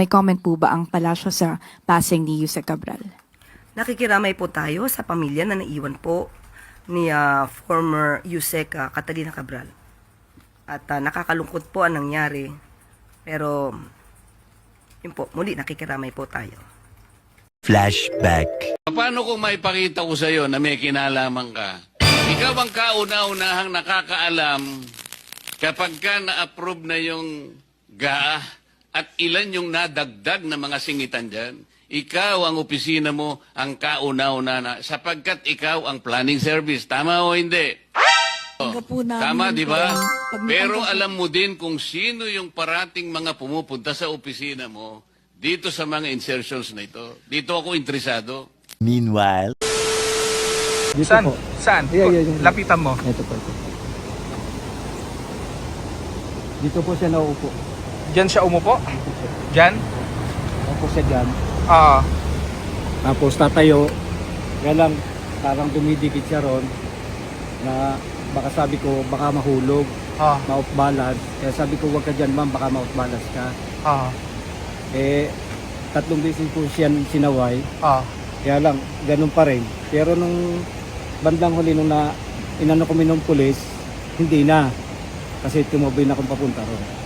May comment po ba ang palasyo sa passing ni Yusek Cabral? Nakikiramay po tayo sa pamilya na naiwan po ni former Yusek Catalina Cabral. At nakakalungkot po ang nangyari. Pero, yun po, muli nakikiramay po tayo. Flashback. Paano kung maipakita ko sa iyo na may kinalaman ka? Ikaw ang kauna-unahang nakakaalam kapag ka na-approve na yung GAA at ilan yung nadagdag na mga singitan dyan. Ikaw ang opisina mo ang kauna-una na sapagkat ikaw ang planning service. Tama o hindi? Tama, di ba? Pero alam mo din kung sino yung parating mga pumupunta sa opisina mo dito sa mga insertions na ito. Dito ako interesado. Meanwhile, Dito Saan? po. Saan? Yung- Lapitan mo. Ito po. Ito. Dito po siya nauupo. Diyan siya umupo? Diyan? Opo siya dyan. Ah, Tapos tatayo. Kaya lang, parang dumidikit siya ron. Na baka sabi ko, baka mahulog. ah, Ma-off balance. Kaya sabi ko, wag ka dyan ma'am, baka ma-off balance ka. ah, Eh, 3 beses po siya sinaway. ah. Kaya lang, ganun pa rin. Pero nung bandang huli nung inano kami ng pulis, hindi na. Kasi tumabay na akong papunta ron.